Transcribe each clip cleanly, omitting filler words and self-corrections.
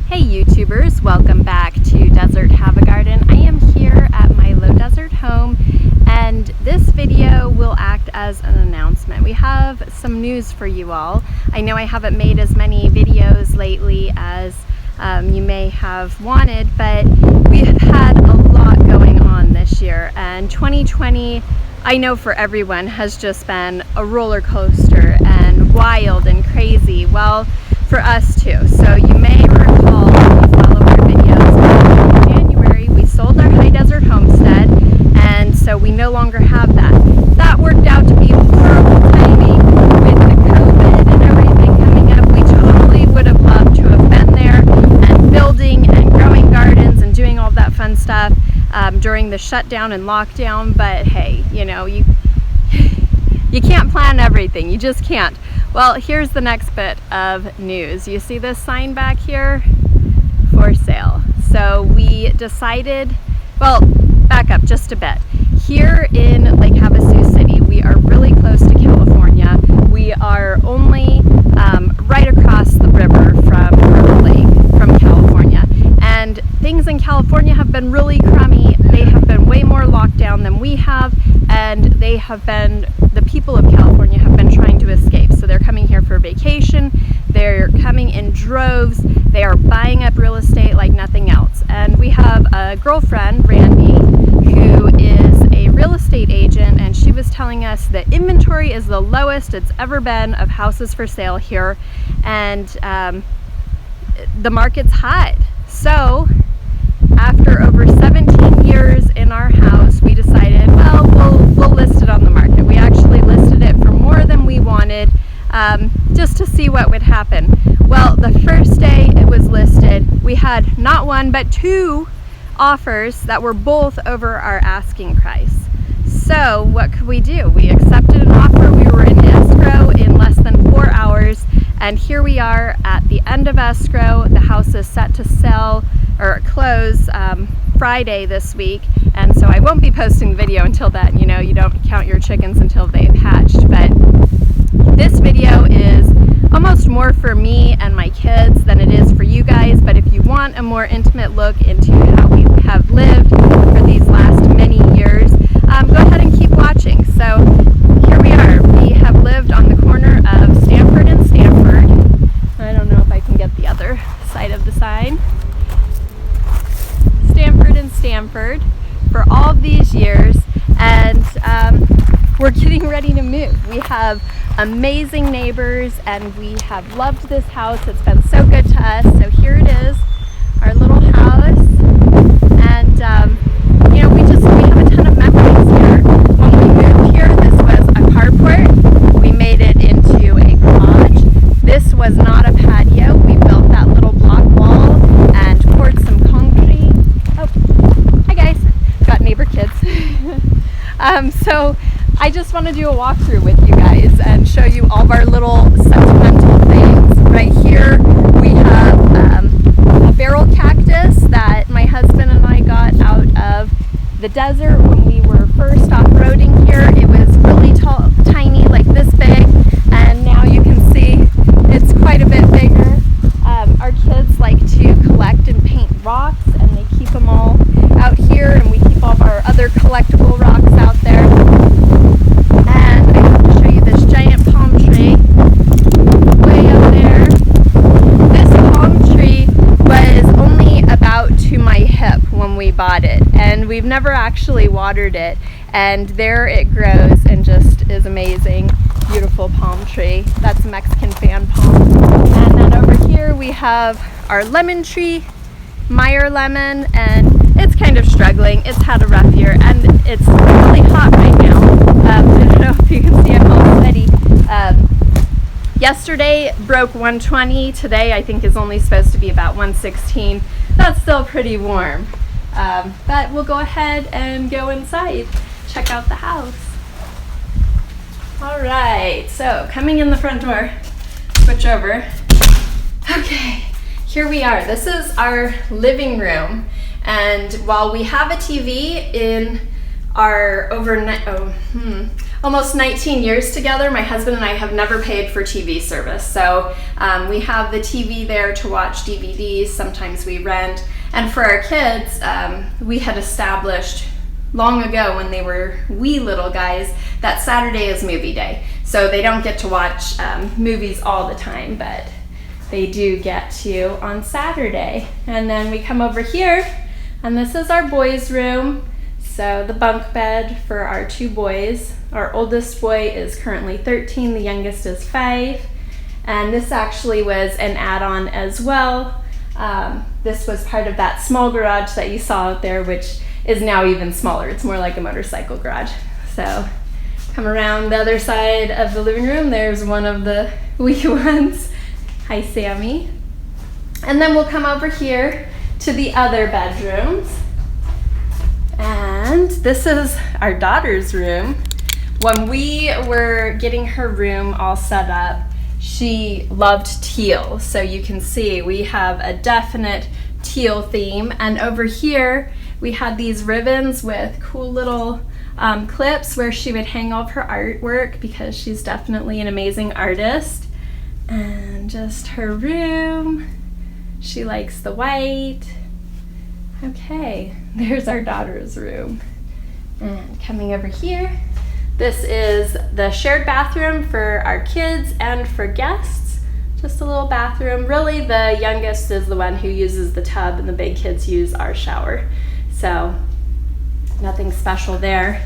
Hey YouTubers, welcome back to Desert Have a Garden. I am here at my low desert home and this video will act as an announcement. We have some news for you all. I know I haven't made as many videos lately as you may have wanted, but we have had a lot going on this year, and 2020, I know for everyone, has just been a roller coaster and wild and crazy. Well, for us too. So you may recall, if you follow our videos, in January we sold our high desert homestead, and so we no longer have that. That worked out to be horrible timing with the COVID and everything coming up. We totally would have loved to have been there and building and growing gardens and doing all that fun stuff during the shutdown and lockdown, but hey, you know, you can't plan everything, you just can't. Well, here's the next bit of news. You see this sign back here? For sale. So we decided, well, back up just a bit. Here in Lake Havasu City, we are really close to California. We are only right across the river from River Lake, from California. And things in California have been really crummy. They have been way more locked down than we have, and the people of California have been trying to escape. So they're coming here for vacation, they're coming in droves, they are buying up real estate like nothing else. And we have a girlfriend, Randy, who is a real estate agent, and she was telling us that inventory is the lowest it's ever been of houses for sale here, and the market's hot. So after over 17 years in our house, we decided, well, we'll list it on the market. We actually listed it for more than we wanted, just to see what would happen. Well, the first day it was listed, we had not one but two offers that were both over our asking price. So what could we do? We accepted an offer. We were in escrow in less than 4 hours, and here we are at the end of escrow. The house is set to sell or close Friday this week, and so I won't be posting the video until then. You know, you don't count your chickens until they've hatched, but this video is almost more for me and my kids than it is for you guys. But if you want a more intimate look into how we have lived for these last many years, go ahead and keep watching. So here we are. We have lived on the corner of Stanford and Stanford. I don't know if I can get the other side of the sign. Stanford and Stanford for all of these years, and we're getting ready to move. We have amazing neighbors and we have loved this house. It's been so good to us. So here it is, our little house, and you know, we have a ton of memories here. When we moved here, this was a carport. We made it into a garage. This was not a patio. We built that little block wall and poured some concrete. Oh, hi guys, got neighbor kids. So I just want to do a walkthrough with you guys and show you all of our little sentimental things. Right here we have a barrel cactus that my husband and I got out of the desert when we were first off-roading here. It was really tall, tiny, like this big, and now you can see it's quite a bit bigger. Our kids like to collect and paint rocks, and they keep them all out here, and we keep all of our other collectible rocks out there. And I have to show you this giant palm tree way up there. This palm tree was only about to my hip when we bought it, and we've never actually watered it, and there it grows and just is amazing. Beautiful palm tree. That's a Mexican fan palm. And then over here we have our lemon tree, Meyer lemon, and it's kind of struggling. It's had a rough year, and it's really hot right now. I don't know if you can see, I'm all sweaty. Yesterday broke 120. Today I think is only supposed to be about 116. That's still pretty warm. But we'll go ahead and go inside, check out the house. All right, so coming in the front door, switch over. Okay, here we are. This is our living room, and while we have a TV in our almost 19 years together, my husband and I have never paid for TV service. So we have the TV there to watch DVDs, sometimes we rent. And for our kids, we had established long ago when they were wee little guys that Saturday is movie day. So they don't get to watch movies all the time, but they do get to on Saturday. And then we come over here, and this is our boys' room. So the bunk bed for our 2 boys. Our oldest boy is currently 13, the youngest is 5. And this actually was an add-on as well. This was part of that small garage that you saw out there, which is now even smaller. It's more like a motorcycle garage. So come around the other side of the living room. There's one of the wee ones. Hi, Sammy. And then we'll come over here to the other bedrooms. And this is our daughter's room. When we were getting her room all set up, she loved teal. So you can see we have a definite teal theme. And over here, we had these ribbons with cool little clips where she would hang all of her artwork because she's definitely an amazing artist. And just her room. She likes the white. Okay, there's our daughter's room. And coming over here, this is the shared bathroom for our kids and for guests. Just a little bathroom. Really, the youngest is the one who uses the tub and the big kids use our shower. So nothing special there.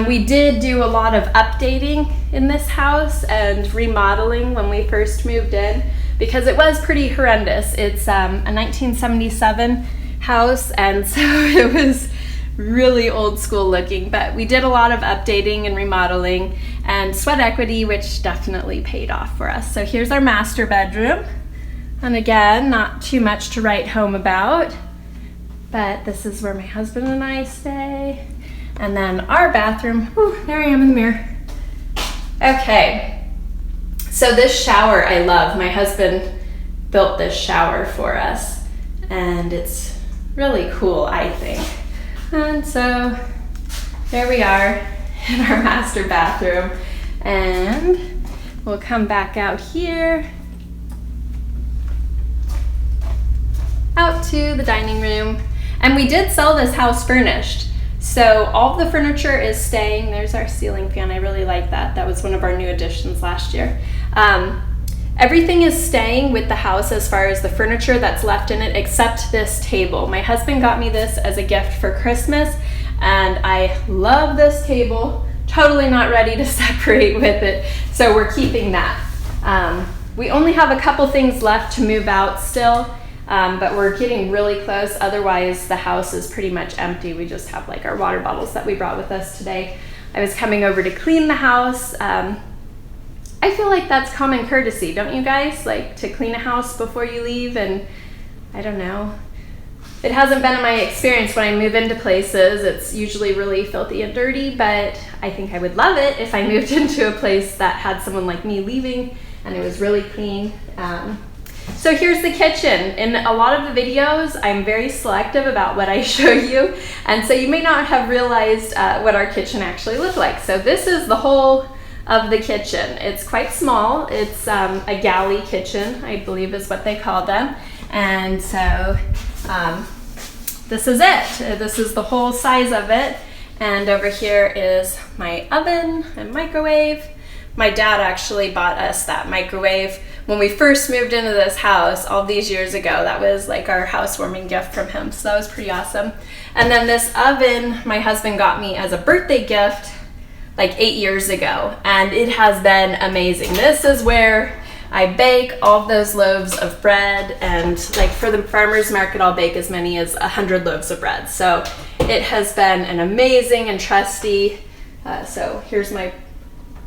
We did do a lot of updating in this house and remodeling when we first moved in because it was pretty horrendous. It's a 1977 house, and so it was really old school looking, but we did a lot of updating and remodeling and sweat equity, which definitely paid off for us. So here's our master bedroom. And again, not too much to write home about, but this is where my husband and I stay. And then our bathroom, whew, there I am in the mirror. Okay, so this shower I love. My husband built this shower for us, and it's really cool, I think. And so there we are in our master bathroom, and we'll come back out here, out to the dining room. And we did sell this house furnished. So all the furniture is staying. There's our ceiling fan. I really like that. That was one of our new additions last year. Everything is staying with the house as far as the furniture that's left in it, except this table. My husband got me this as a gift for Christmas, and I love this table. Totally not ready to separate with it, so we're keeping that. We only have a couple things left to move out still, but we're getting really close. Otherwise, the house is pretty much empty. We just have like our water bottles that we brought with us today. I was coming over to clean the house. I feel like that's common courtesy, don't you guys? Like to clean a house before you leave, and I don't know. It hasn't been in my experience when I move into places. It's usually really filthy and dirty, but I think I would love it if I moved into a place that had someone like me leaving and it was really clean. So here's the kitchen. In a lot of the videos, I'm very selective about what I show you, and so you may not have realized what our kitchen actually looked like. So this is the whole of the kitchen. It's quite small. It's a galley kitchen, I believe is what they call them. And so this is it. This is the whole size of it. And over here is my oven and microwave. My dad actually bought us that microwave when we first moved into this house all these years ago. That was like our housewarming gift from him, so that was pretty awesome. And then this oven my husband got me as a birthday gift like 8 years ago, and it has been amazing. This is where I bake all of those loaves of bread, and like for the farmer's market, I'll bake as many as 100 loaves of bread. So it has been an amazing and trusty, so here's my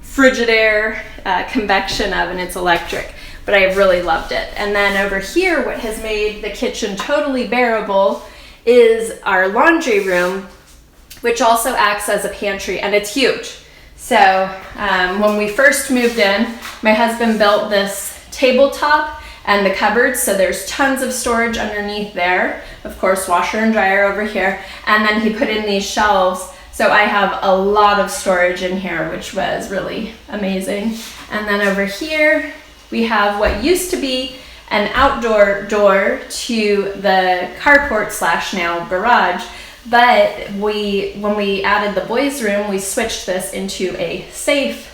Frigidaire convection oven. It's electric, but I have really loved it. And then over here, what has made the kitchen totally bearable is our laundry room, which also acts as a pantry, and it's huge. So when we first moved in, my husband built this tabletop and the cupboards, so there's tons of storage underneath there. Of course, washer and dryer over here. And then he put in these shelves So I have a lot of storage in here, which was really amazing. And then over here, we have what used to be an outdoor door to the carport / now garage. But when we added the boys' room, we switched this into a safe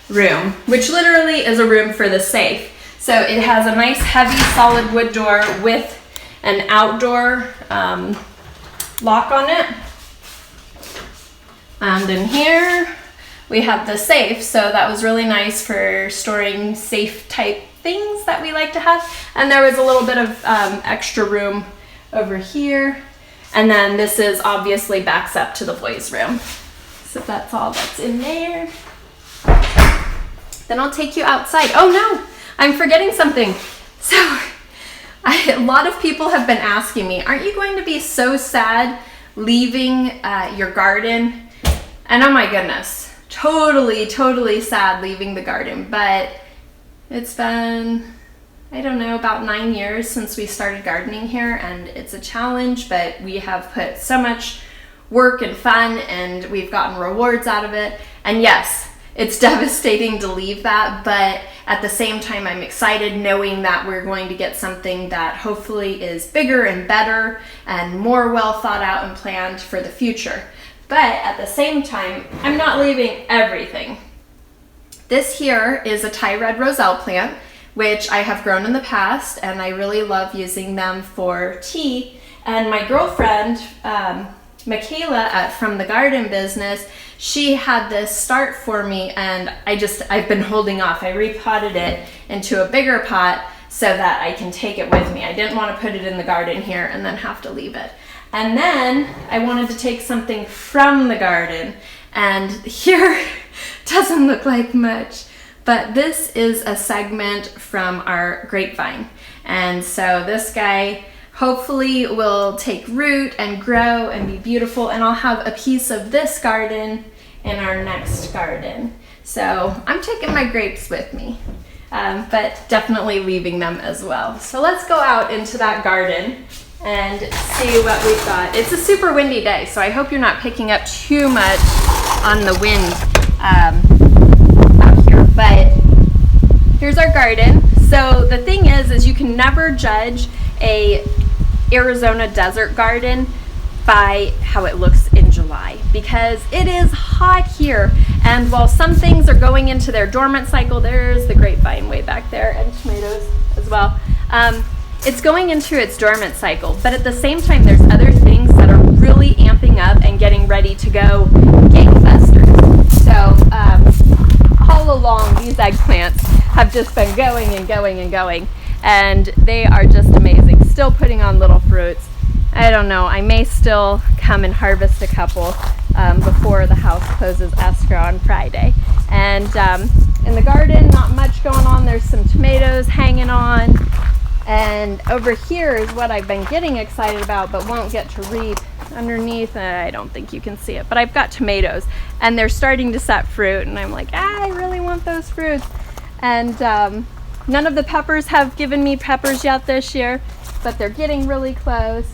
room, which literally is a room for the safe. So it has a nice heavy solid wood door with an outdoor lock on it. And in here we have the safe, so that was really nice for storing safe type things that we like to have. And there was a little bit of extra room over here. And then this is obviously backs up to the boys' room. So that's all that's in there. Then I'll take you outside. Oh no, I'm forgetting something. So a lot of people have been asking me, aren't you going to be so sad leaving your garden? And oh my goodness, totally sad leaving the garden. But it's been, I don't know, about 9 years since we started gardening here, and it's a challenge, but we have put so much work and fun, and we've gotten rewards out of it. And yes, it's devastating to leave that, but at the same time, I'm excited knowing that we're going to get something that hopefully is bigger and better and more well thought out and planned for the future. But at the same time, I'm not leaving everything. This here is a Thai red roselle plant, which I have grown in the past, and I really love using them for tea. And my girlfriend, Michaela from the garden business, she had this start for me, and I've been holding off. I repotted it into a bigger pot so that I can take it with me. I didn't want to put it in the garden here and then have to leave it. And then I wanted to take something from the garden, and here doesn't look like much, but this is a segment from our grapevine. And so this guy hopefully will take root and grow and be beautiful, and I'll have a piece of this garden in our next garden. So I'm taking my grapes with me, but definitely leaving them as well. So let's go out into that garden and see what we've got. It's a super windy day, so I hope you're not picking up too much on the wind out here. But here's our garden. So the thing is you can never judge a Arizona desert garden by how it looks in July, because it is hot here. And while some things are going into their dormant cycle, there's the grapevine way back there, and tomatoes as well. It's going into its dormant cycle, but at the same time, there's other things that are really amping up and getting ready to go gangbusters. So all along, these eggplants have just been going and going and going, and they are just amazing. Still putting on little fruits. I don't know, I may still come and harvest a couple before the house closes escrow on Friday. And in the garden, not much going on. There's some tomatoes hanging on. And over here is what I've been getting excited about, but won't get to reap underneath. I don't think you can see it, but I've got tomatoes, and they're starting to set fruit, and I'm like, I really want those fruits. And none of the peppers have given me peppers yet this year, but they're getting really close.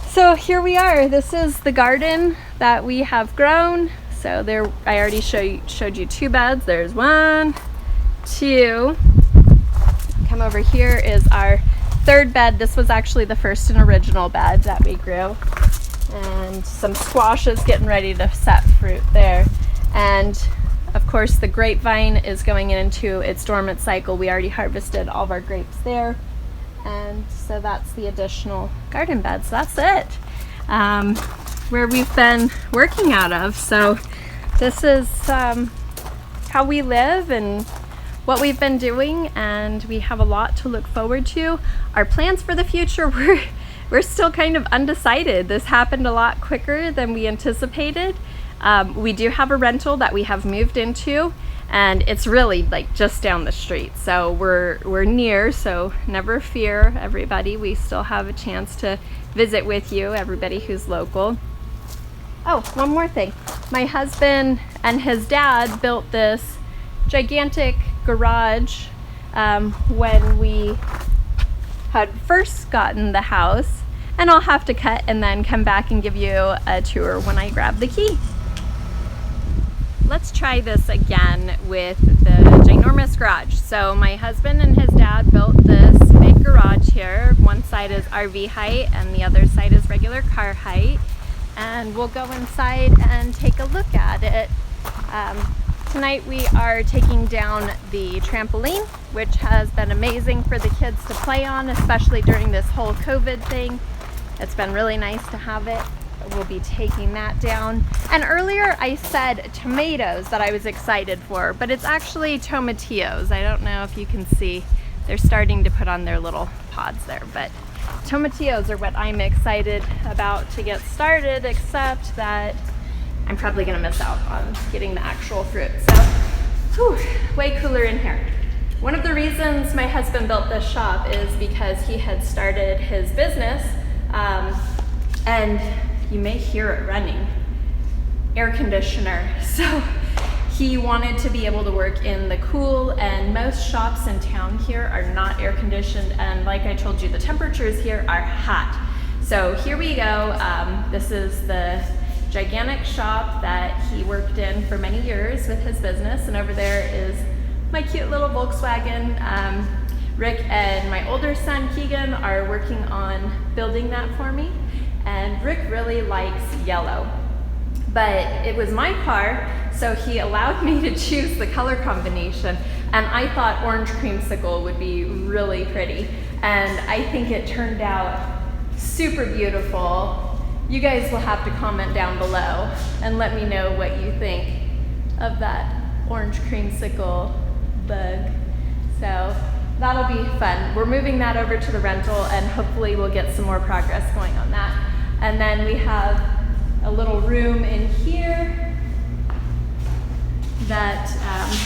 So here we are. This is the garden that we have grown. So there, I already showed you 2 beds. There's 1, 2. Come over here is our 3rd bed. This was actually the first and original bed that we grew. And some squashes getting ready to set fruit there. And of course the grapevine is going into its dormant cycle. We already harvested all of our grapes there. And so that's the additional garden bed. So that's it. Where we've been working out of. So this is how we live and what we've been doing, and we have a lot to look forward to. Our plans for the future, we're still kind of undecided. This happened a lot quicker than we anticipated. We do have a rental that we have moved into, and it's really like just down the street. So we're near, so never fear, everybody. We still have a chance to visit with you, everybody who's local. Oh, one more thing. My husband and his dad built this gigantic garage when we had first gotten the house, and I'll have to cut and then come back and give you a tour when I grab the key. Let's try this again with the ginormous garage. So my husband and his dad built this big garage here. One side is RV height and the other side is regular car height. And we'll go inside and take a look at it. Tonight we are taking down the trampoline, which has been amazing for the kids to play on, especially during this whole COVID thing. It's been really nice to have it. We'll be taking that down. And earlier I said tomatoes that I was excited for, but it's actually tomatillos. I don't know if you can see. They're starting to put on their little pods there, but tomatillos are what I'm excited about to get started, except that I'm probably gonna miss out on getting the actual fruit. So, way cooler in here. One of the reasons my husband built this shop is because he had started his business, and you may hear it running, air conditioner. So he wanted to be able to work in the cool, and most shops in town here are not air conditioned, and like I told you, the temperatures here are hot. So here we go. This is the gigantic shop that he worked in for many years with his business, and over there is my cute little Volkswagen. Rick and my older son Keegan are working on building that for me, and Rick really likes yellow, but it was my car, so he allowed me to choose the color combination, and I thought orange creamsicle would be really pretty, and I think it turned out super beautiful. You guys will have to comment down below and let me know what you think of that orange creamsicle bug. So that'll be fun. We're moving that over to the rental, and hopefully we'll get some more progress going on that. And then we have a little room in here that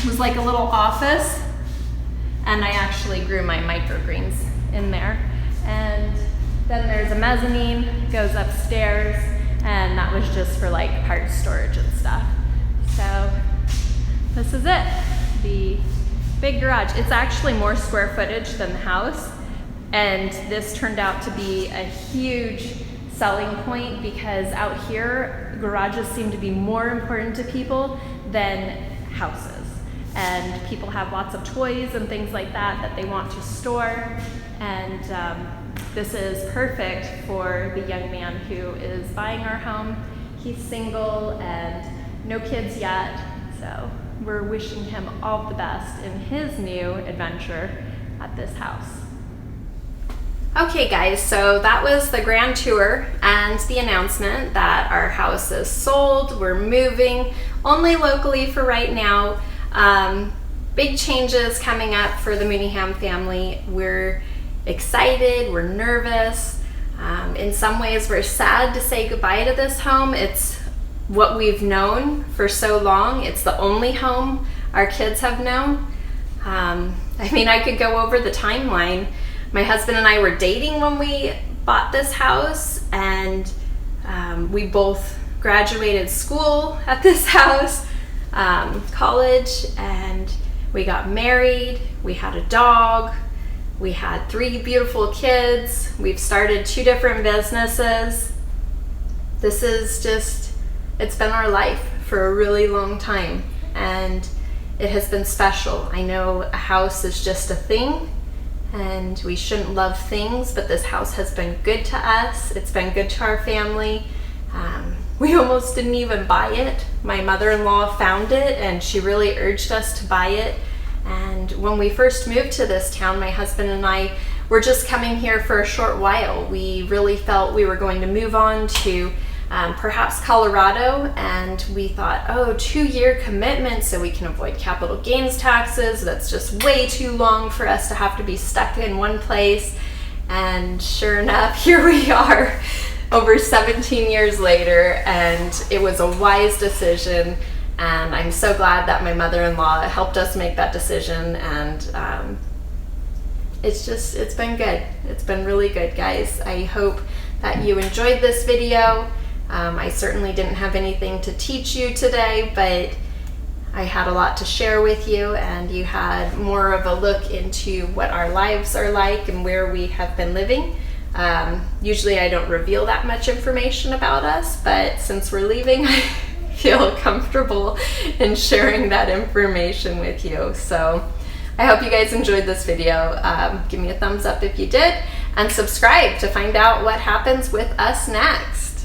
was like a little office, and I actually grew my microgreens in there. And then there's a mezzanine, goes upstairs, and that was just for like parts storage and stuff. So this is it, the big garage. It's actually more square footage than the house, and this turned out to be a huge selling point because out here, garages seem to be more important to people than houses. And people have lots of toys and things like that that they want to store, and this is perfect for the young man who is buying our home. He's single and no kids yet, so we're wishing him all the best in his new adventure at this house. Okay guys, so that was the grand tour and the announcement that our house is sold. We're moving only locally for right now. Big changes coming up for the Mooneyham family. We're excited, we're nervous. In some ways we're sad to say goodbye to this home. It's what we've known for so long. It's the only home our kids have known. I mean, I could go over the timeline. My husband and I were dating when we bought this house, and we both graduated school at this house, college, and we got married. We had a dog. We had 3 beautiful kids. We've started 2 different businesses. This is just, it's been our life for a really long time, and it has been special. I know a house is just a thing, and we shouldn't love things, but this house has been good to us. It's been good to our family. We almost didn't even buy it. My mother-in-law found it, and she really urged us to buy it. And when we first moved to this town, my husband and I were just coming here for a short while. We really felt we were going to move on to perhaps Colorado, and we thought, oh, 2-year commitment so we can avoid capital gains taxes. That's just way too long for us to have to be stuck in one place. And sure enough, here we are over 17 years later, and it was a wise decision, and I'm so glad that my mother-in-law helped us make that decision. And it's been good. It's been really good, guys. I hope that you enjoyed this video. I certainly didn't have anything to teach you today, but I had a lot to share with you, and you had more of a look into what our lives are like and where we have been living. Usually I don't reveal that much information about us, but since we're leaving, I feel comfortable in sharing that information with you. So I hope you guys enjoyed this video. Give me a thumbs up if you did, and subscribe to find out what happens with us next.